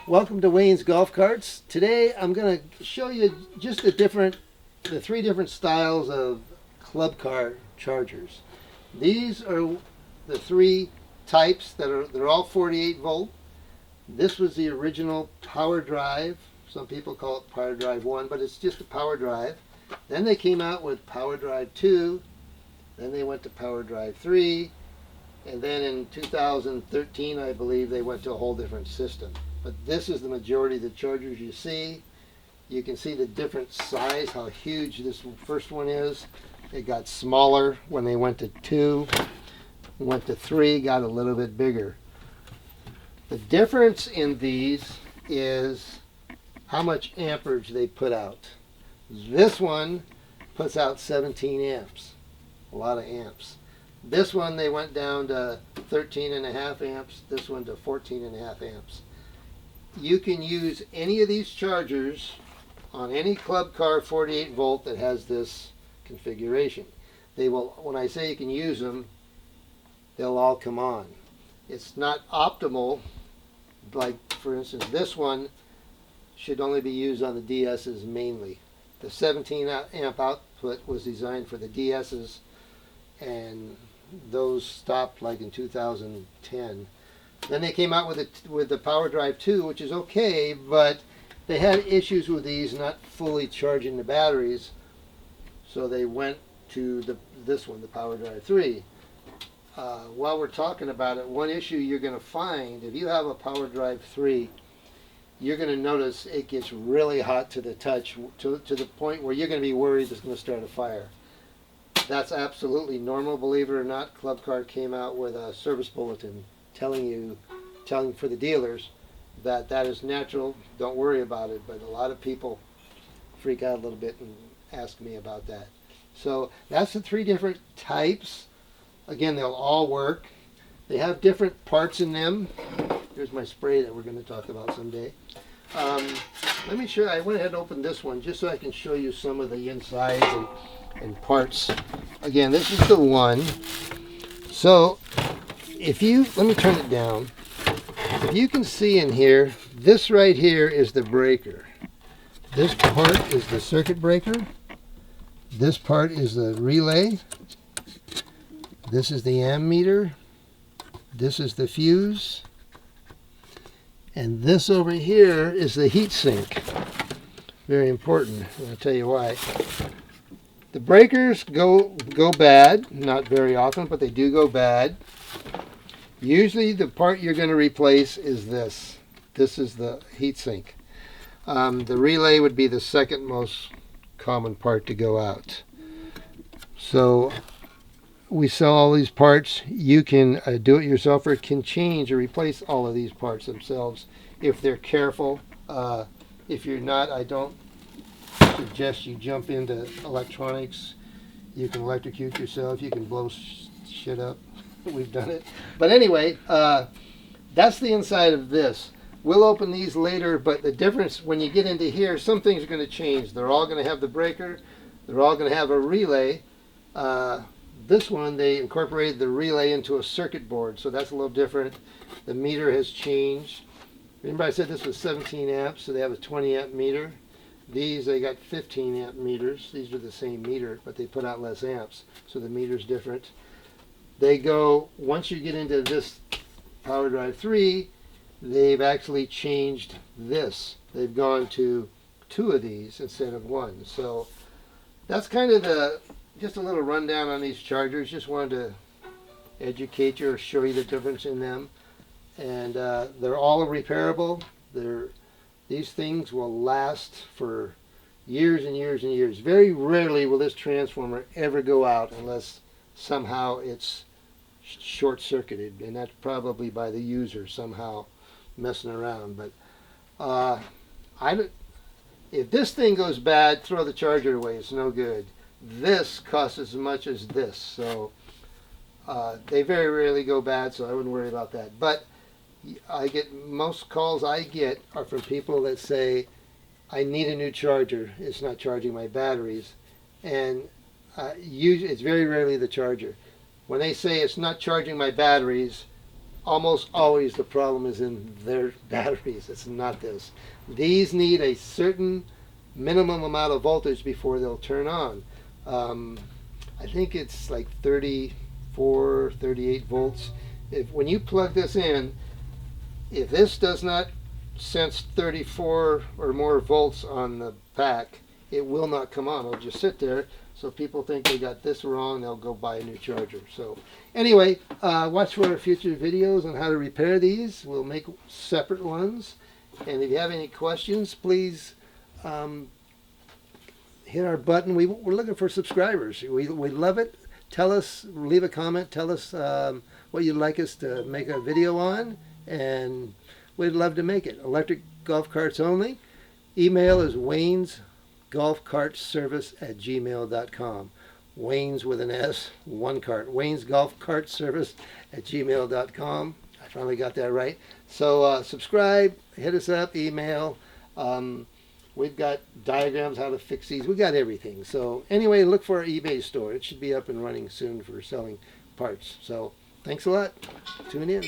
Welcome to Wayne's Golf Carts. Today I'm going to show you just the three different styles of club car chargers. These are the three types they're all 48 volt. This was the original Powerdrive. Some people call it Powerdrive 1, but it's just a Powerdrive. Then they came out with Powerdrive 2. Then they went to Powerdrive 3. And then in 2013, I believe, they went to a whole different system. But this is the majority of the chargers you see. You can see the different size, how huge this first one is. It got smaller when they went to 2, went to 3, got a little bit bigger. The difference in these is how much amperage they put out. This one puts out 17 amps, a lot of amps. This one they went down to 13.5 amps, this one to 14.5 amps. You can use any of these chargers on any club car 48 volt that has this configuration. They will, when I say you can use them, they'll all come on. It's not optimal, like for instance this one should only be used on the DS's mainly. The 17 amp output was designed for the DS's, and those stopped like in 2010. Then they came out with the Powerdrive 2, which is okay, but they had issues with these not fully charging the batteries, so they went to this one, the Powerdrive 3. While we're talking about it, one issue you're going to find, if you have a Powerdrive 3, you're going to notice it gets really hot to the touch, to the point where you're going to be worried it's going to start a fire. That's absolutely normal, believe it or not. Club Car came out with a service bulletin telling for the dealers that is natural, don't worry about it, but a lot of people freak out a little bit and ask me about that. So that's the three different types. Again, they'll all work. They have different parts in them. Here's my spray that we're going to talk about someday. Let me show you, I went ahead and opened this one just so I can show you some of the insides and parts. Again, this is the one. So let me turn it down. If you can see in here, this right here is the breaker. This part is the circuit breaker. This part is the relay. This is the ammeter. This is the fuse. And this over here is the heat sink. Very important. I'll tell you why. The breakers go bad, not very often, but they do go bad. Usually the part you're going to replace is this. This is the heatsink. The relay would be the second most common part to go out. So we sell all these parts. You can do-it-yourselfer can change or replace all of these parts themselves if they're careful. If you're not, I don't suggest you jump into electronics. You can electrocute yourself. You can blow shit up. We've done it. But anyway, that's the inside of this. We'll open these later, but the difference when you get into here, some things are going to change. They're all going to have the breaker. They're all going to have a relay. This one, they incorporated the relay into a circuit board, so that's a little different. The meter has changed. Remember I said this was 17 amps, so they have a 20 amp meter. These, they got 15 amp meters. These are the same meter, but they put out less amps, so the meter's different. They go, once you get into this Powerdrive 3, they've actually changed this. They've gone to 2 of these instead of 1. So that's kind of just a little rundown on these chargers. Just wanted to educate you or show you the difference in them. And they're all repairable. These things will last for years and years and years. Very rarely will this transformer ever go out unless somehow it's short-circuited, and that's probably by the user somehow messing around. But if this thing goes bad, throw the charger away. It's no good. This costs as much as this, so they very rarely go bad, so I wouldn't worry about that. But most calls I get are from people that say, I need a new charger. It's not charging my batteries. And it's very rarely the charger. when they say it's not charging my batteries, almost always the problem is in their batteries. It's not this. These need a certain minimum amount of voltage before they'll turn on. I think it's like 34, 38 volts. When you plug this in, if this does not sense 34 or more volts on the back, it will not come on. It'll just sit there. So if people think they got this wrong, they'll go buy a new charger. So anyway, watch for our future videos on how to repair these. We'll make separate ones. And if you have any questions, please hit our button. We're looking for subscribers. We love it. Tell us, leave a comment. Tell us what you'd like us to make a video on. And we'd love to make it. Electric golf carts only. Email is waynesgolfcartservice@gmail.com. Waynes with an S, one cart. waynesgolfcartservice@gmail.com. I finally got that right. So subscribe, hit us up, email. We've got diagrams how to fix these. We got everything. So anyway, look for our eBay store. It should be up and running soon for selling parts. So thanks a lot. Tune in.